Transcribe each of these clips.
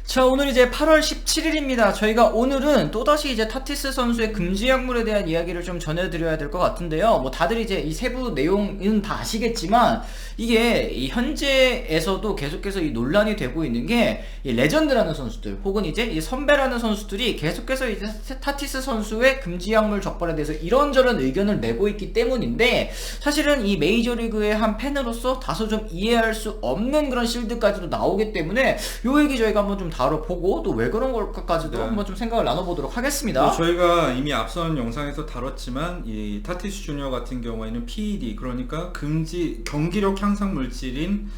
자, 오늘 이제 8월 17일입니다. 저희가 오늘은 또다시 이제 타티스 선수의 금지 약물에 대한 이야기를 좀 전해드려야 될 것 같은데요. 뭐 다들 이제 이 세부 내용은 다 아시겠지만 이게 이 현재에서도 계속해서 이 논란이 되고 있는 게 이 레전드라는 선수들 혹은 이제 이 선배라는 선수들이 계속해서 이제 타티스 선수의 금지 약물 적발에 대해서 이런저런 의견을 내고 있기 때문인데, 사실은 이 메이저리그의 한 팬으로서 다소 좀 이해할 수 없는 그런 실드까지도 나오기 때문에 요 얘기 저희가 한번 좀 다뤄보고 또 왜 그런 걸까지도 한번 좀 생각을 나눠보도록 하겠습니다. 저희가 이미 앞선 영상에서 다뤘지만 이 타티스 주니어 같은 경우에는 PED, 그러니까 금지 경기력 향상 물질인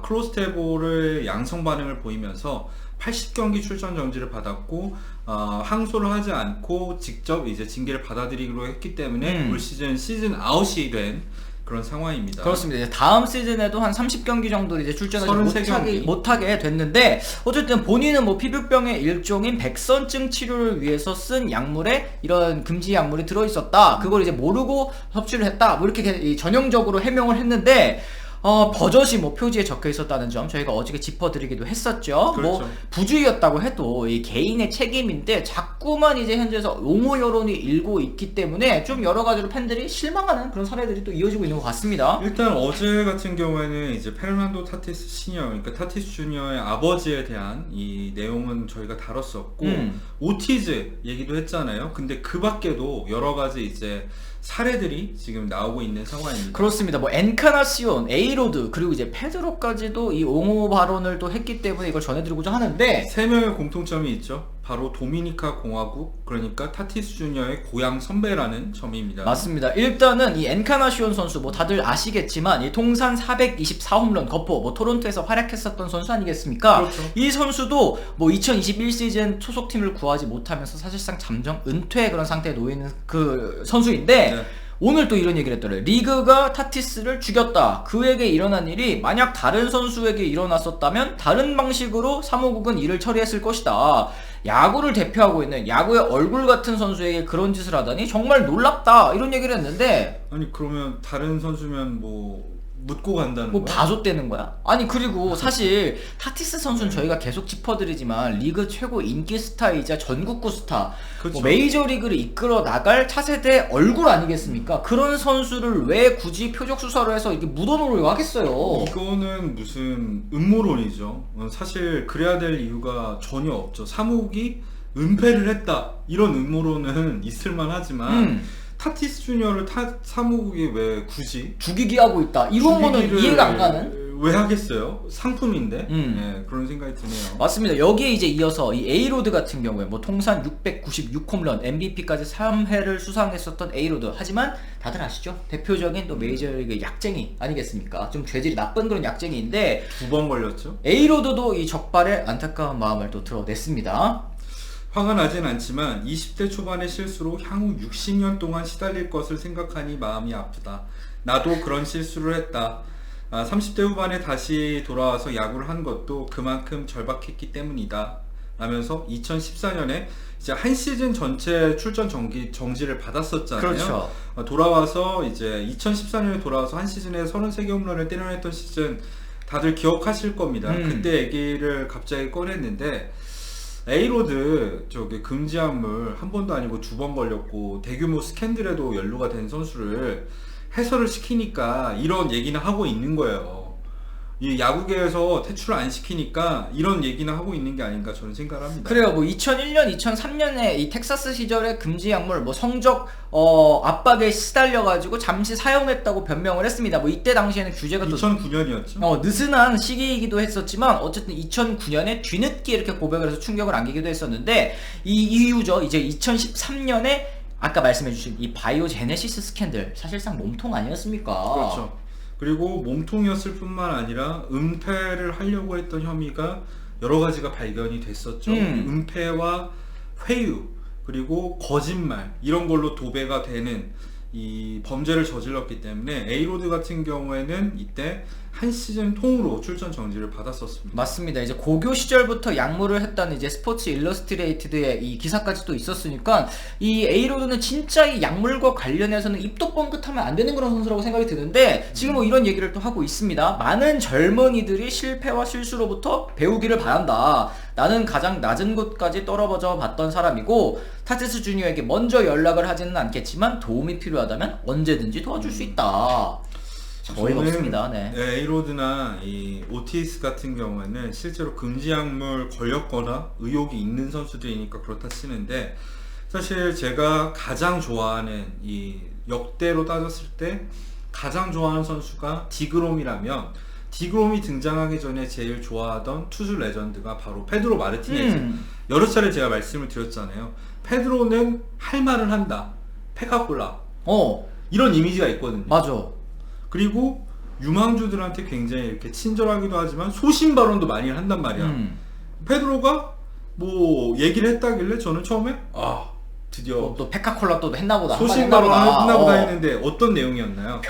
클로스테볼의 양성 반응을 보이면서 80경기 출전 정지를 받았고 항소를 하지 않고 직접 이제 징계를 받아들이기로 했기 때문에 올 시즌 아웃이 된 그런 상황입니다. 그렇습니다. 이제 다음 시즌에도 한 30경기 정도 이제 출전을 못하게 됐는데, 어쨌든 본인은 뭐 피부병의 일종인 백선증 치료를 위해서 쓴 약물에 이런 금지 약물이 들어있었다. 그걸 이제 모르고 섭취를 했다. 뭐 이렇게 전형적으로 해명을 했는데, 버젓이 뭐 표지에 적혀 있었다는 점 저희가 어저께 짚어드리기도 했었죠. 그렇죠. 뭐 부주의였다고 해도 이 개인의 책임인데 자꾸만 이제 현재에서 옹호 여론이 일고 있기 때문에 좀 여러 가지로 팬들이 실망하는 그런 사례들이 또 이어지고 있는 것 같습니다. 일단 어제 같은 경우에는 이제 페르난도 타티스 시니어, 그러니까 타티스 주니어의 아버지에 대한 이 내용은 저희가 다뤘었고 오티즈 얘기도 했잖아요. 근데 그 밖에도 여러 가지 이제 사례들이 지금 나오고 있는 상황입니다. 그렇습니다. 뭐 엔카나시온, 에이로드, 그리고 이제 페드로까지도 이 옹호 발언을 또 했기 때문에 이걸 전해드리고자 하는데, 세 명의 공통점이 있죠. 바로 도미니카 공화국, 그러니까 타티스 주니어의 고향 선배라는 점입니다. 맞습니다. 일단은 이 엔카나시온 선수 뭐 다들 아시겠지만 이 통산 424홈런 거포, 뭐 토론토에서 활약했었던 선수 아니겠습니까? 그렇죠. 이 선수도 뭐 2021 시즌 소속팀을 구하지 못하면서 사실상 잠정 은퇴 그런 상태에 놓이는 그 선수인데, 네. 오늘 또 이런 얘기를 했더래요. 리그가 타티스를 죽였다. 그에게 일어난 일이 만약 다른 선수에게 일어났었다면 다른 방식으로 사무국은 이를 처리했을 것이다. 야구를 대표하고 있는 야구의 얼굴 같은 선수에게 그런 짓을 하다니 정말 놀랍다. 이런 얘기를 했는데, 아니 그러면 다른 선수면 뭐 묻고 간다는 뭐 거야? 봐줬대는 거야? 아니 그리고 사실 타티스 선수는 저희가 계속 짚어드리지만 리그 최고 인기 스타이자 전국구 스타, 그렇죠. 뭐 메이저리그를 이끌어 나갈 차세대 얼굴 아니겠습니까? 그런 선수를 왜 굳이 표적 수사로 해서 이렇게 묻어놓으려고 하겠어요? 이거는 무슨 음모론이죠. 사실 그래야 될 이유가 전혀 없죠. 사무국이 은폐를 했다, 이런 음모론은 있을만 하지만 타티스 주니어를 사무국이 왜 굳이 죽이기 하고 있다. 이런 거는 이해가 안 가는? 왜 하겠어요? 상품인데. 네, 그런 생각이 드네요. 맞습니다. 여기에 이제 이어서 이 에이로드 같은 경우에 뭐 통산 696홈런, MVP까지 3회를 수상했었던 에이로드. 하지만 다들 아시죠? 대표적인 또 메이저리그 약쟁이 아니겠습니까? 좀 죄질이 나쁜 그런 약쟁이인데 2번 걸렸죠. 에이로드도 이 적발에 안타까운 마음을 또 드러냈습니다. 화가 나진 않지만 20대 초반의 실수로 향후 60년 동안 시달릴 것을 생각하니 마음이 아프다. 나도 그런 실수를 했다. 30대 후반에 다시 돌아와서 야구를 한 것도 그만큼 절박했기 때문이다. 라면서 2014년에 이제 한 시즌 전체 출전 정지를 받았었잖아요. 그렇죠. 돌아와서 이제 2014년에 돌아와서 한 시즌에 33개 홈런을 때려냈던 시즌 다들 기억하실 겁니다. 그때 얘기를 갑자기 꺼냈는데, 에이로드 저기 금지 약물 한 번도 아니고 2번 걸렸고 대규모 스캔들에도 연루가 된 선수를 해설을 시키니까 이런 얘기는 하고 있는 거예요. 이 야구계에서 퇴출을 안 시키니까 이런 얘기는 하고 있는 게 아닌가 저는 생각을 합니다. 그래요. 뭐 2001년, 2003년에 이 텍사스 시절의 금지 약물 뭐 성적 압박에 시달려가지고 잠시 사용했다고 변명을 했습니다. 뭐 이때 당시에는 규제가 또 2009년이었죠. 느슨한 시기이기도 했었지만 어쨌든 2009년에 뒤늦게 이렇게 고백을 해서 충격을 안기기도 했었는데, 이 이후죠. 이제 2013년에 아까 말씀해주신 이 바이오제네시스 스캔들, 사실상 몸통 아니었습니까? 그렇죠. 그리고 몸통이었을 뿐만 아니라 은폐를 하려고 했던 혐의가 여러 가지가 발견이 됐었죠. 은폐와 회유, 그리고 거짓말, 이런 걸로 도배가 되는 이 범죄를 저질렀기 때문에 에이로드 같은 경우에는 이때 한 시즌 통으로 출전 정지를 받았었습니다. 맞습니다. 이제 고교 시절부터 약물을 했다는 이제 스포츠 일러스트레이티드의 이 기사까지 또 있었으니까 이 에이로드는 진짜 이 약물과 관련해서는 입도 뻥끗하면 안 되는 그런 선수라고 생각이 드는데 지금 뭐 이런 얘기를 또 하고 있습니다. 많은 젊은이들이 실패와 실수로부터 배우기를 바란다. 나는 가장 낮은 곳까지 떨어져 봤던 사람이고 타티스 주니어에게 먼저 연락을 하지는 않겠지만 도움이 필요하다면 언제든지 도와줄 수 있다. 어이가 없습니다. 네. 에이로드나 이 오티스 같은 경우에는 실제로 금지 약물 걸렸거나 의혹이 있는 선수들이니까 그렇다 치는데 사실 제가 가장 좋아하는 이 역대로 따졌을 때 가장 좋아하는 선수가 디그롬이라면 디그롬이 등장하기 전에 제일 좋아하던 투수 레전드가 바로 페드로 마르티네즈. 여러 차례 제가 말씀을 드렸잖아요. 페드로는 할 말을 한다. 페카콜라. 이런 이미지가 있거든요. 맞아. 그리고 유망주들한테 굉장히 이렇게 친절하기도 하지만 소신 발언도 많이 한단 말이야. 페드로가 뭐 얘기를 했다길래 저는 처음에 드디어 또 페카콜라 또 했나보다. 소신 발언을 했나보다 했는데 어떤 내용이었나요?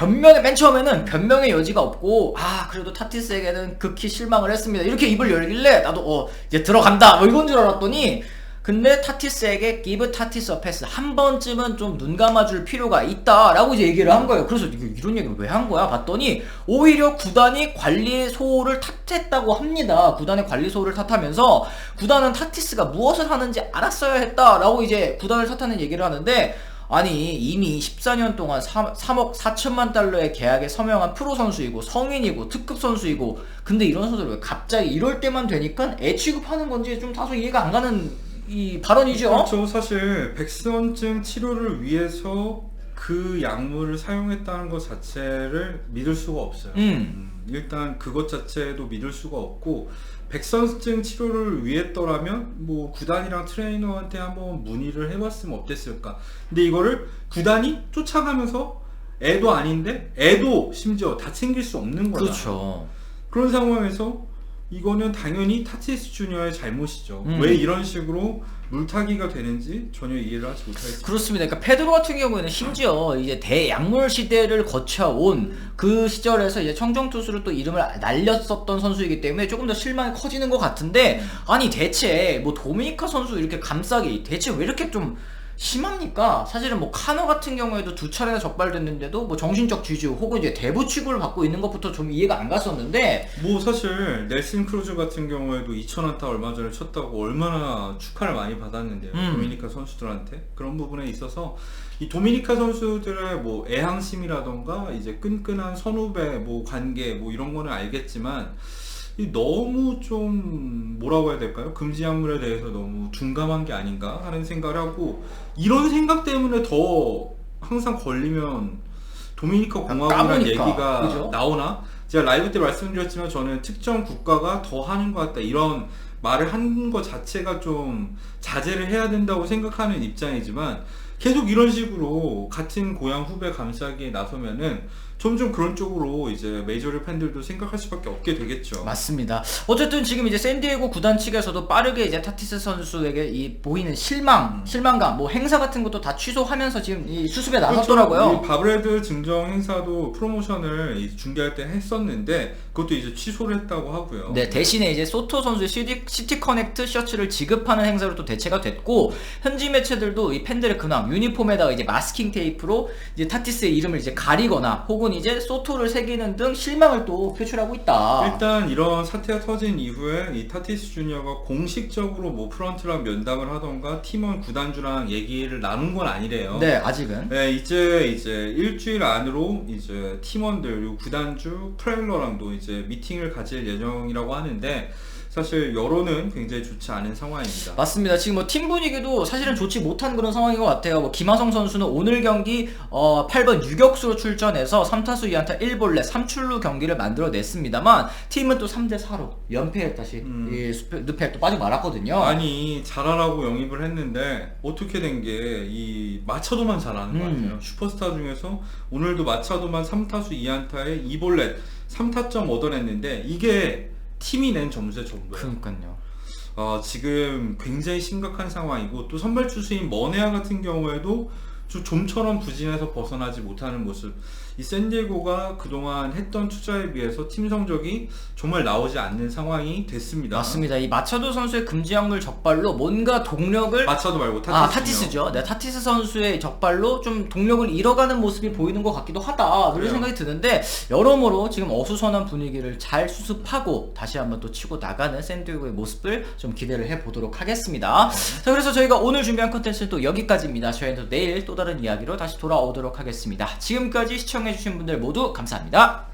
맨 처음에는 변명의 여지가 없고 그래도 타티스에게는 극히 실망을 했습니다. 이렇게 입을 열길래 나도 이제 들어간다 뭐 이건 줄 알았더니 근데 타티스에게 give 타티스 a pass 한 번쯤은 좀 눈 감아줄 필요가 있다라고 이제 얘기를 한 거예요. 그래서 이런 얘기를 왜 한 거야? 봤더니 오히려 구단이 관리소를 탓했다고 합니다. 구단의 관리소를 탓하면서 구단은 타티스가 무엇을 하는지 알았어야 했다라고 이제 구단을 탓하는 얘기를 하는데 아니 이미 14년 동안 3억 4천만 달러의 계약에 서명한 프로 선수이고 성인이고 특급 선수이고 근데 이런 선수를 왜 갑자기 이럴 때만 되니까 애 취급하는 건지 좀 다소 이해가 안 가는 이 발언이죠. 그렇죠. 사실 백선증 치료를 위해서 그 약물을 사용했다는 것 자체를 믿을 수가 없어요. 일단 그것 자체도 믿을 수가 없고 백선증 치료를 위했더라면 뭐 구단이랑 트레이너한테 한번 문의를 해봤으면 어땠을까. 근데 이거를 구단이 쫓아가면서 애도 아닌데 애도 심지어 다 챙길 수 없는 거다. 그렇죠. 그런 상황에서 이거는 당연히 타티스 주니어의 잘못이죠. 왜 이런 식으로 물타기가 되는지 전혀 이해를 하지 못하겠습니다. 그렇습니다. 그러니까 페드로 같은 경우에는 심지어 이제 대약물 시대를 거쳐온 그 시절에서 이제 청정 투수로 또 이름을 날렸었던 선수이기 때문에 조금 더 실망이 커지는 것 같은데 아니 대체 뭐 도미니카 선수 이렇게 감싸기 대체 왜 이렇게 좀 심합니까? 사실은 뭐 카노 같은 경우에도 2차례나 적발됐는데도 뭐 정신적 지주 혹은 이제 대부 취급을 받고 있는 것부터 좀 이해가 안 갔었는데 뭐 사실 넬슨 크루즈 같은 경우에도 2000안타 얼마 전에 쳤다고 얼마나 축하를 많이 받았는데요. 도미니카 선수들한테 그런 부분에 있어서 이 도미니카 선수들의 뭐 애향심이라던가 이제 끈끈한 선후배 뭐 관계 뭐 이런 거는 알겠지만 너무 좀 뭐라고 해야 될까요? 금지 약물에 대해서 너무 둔감한 게 아닌가 하는 생각을 하고 이런 생각 때문에 더 항상 걸리면 도미니카 공화국이라는 얘기가 그죠? 나오나? 제가 라이브 때 말씀드렸지만 저는 특정 국가가 더 하는 것 같다 이런 말을 한 것 자체가 좀 자제를 해야 된다고 생각하는 입장이지만 계속 이런 식으로 같은 고향 후배 감싸기에 나서면은 점점 그런 쪽으로 이제 메이저리그 팬들도 생각할 수밖에 없게 되겠죠. 맞습니다. 어쨌든 지금 이제 샌디에고 구단 측에서도 빠르게 이제 타티스 선수에게 이 보이는 실망감, 뭐 행사 같은 것도 다 취소하면서 지금 이 수습에 나섰더라고요. 그렇죠. 이 바브레드 증정 행사도 프로모션을 중계할 때 했었는데 그것도 이제 취소를 했다고 하고요. 네, 대신에 이제 소토 선수의 시티 커넥트 셔츠를 지급하는 행사로 또 대체가 됐고 현지 매체들도 이 팬들의 근황 유니폼에다가 이제 마스킹 테이프로 이제 타티스의 이름을 이제 가리거나 혹은 이제 소토를 새기는 등 실망을 또 표출하고 있다. 일단 이런 사태가 터진 이후에 이 타티스 주니어가 공식적으로 뭐 프런트랑 면담을 하던가 팀원 구단주랑 얘기를 나눈 건 아니래요. 네, 아직은. 네, 이제 일주일 안으로 이제 팀원들 그리고 구단주 프렐러랑도 이제 미팅을 가질 예정이라고 하는데 사실 여론은 굉장히 좋지 않은 상황입니다. 맞습니다. 지금 뭐 팀 분위기도 사실은 좋지 못한 그런 상황인 것 같아요. 뭐 김하성 선수는 오늘 경기 8번 유격수로 출전해서 3타수 2안타 1볼넷 3출루 경기를 만들어냈습니다만 팀은 또 3대4로 연패에 다시 늪에 또 빠지고 말았거든요. 아니 잘하라고 영입을 했는데 어떻게 된 게 이 마차도만 잘하는 것 같아요. 슈퍼스타 중에서 오늘도 마차도만 3타수 2안타에 2볼넷 3타점 얻어냈는데 이게 팀이 낸 점수의 전부예요. 그러니까요. 지금 굉장히 심각한 상황이고 또 선발 투수인 머네아 같은 경우에도 좀처럼 부진해서 벗어나지 못하는 모습. 이 샌디에고가 그동안 했던 투자에 비해서 팀 성적이 정말 나오지 않는 상황이 됐습니다. 맞습니다. 이 마차도 선수의 금지 약물 적발로 뭔가 동력을 마차도 말고 타티스죠. 네, 타티스 선수의 적발로 좀 동력을 잃어가는 모습이 보이는 것 같기도 하다. 그런 생각이 드는데 여러모로 지금 어수선한 분위기를 잘 수습하고 다시 한번 또 치고 나가는 샌디에고의 모습을 좀 기대를 해보도록 하겠습니다. 자, 그래서 저희가 오늘 준비한 컨텐츠는 또 여기까지입니다. 저희는 또 내일 또 다른 이야기로 다시 돌아오도록 하겠습니다. 지금까지 시청해주신 분들 모두 감사합니다.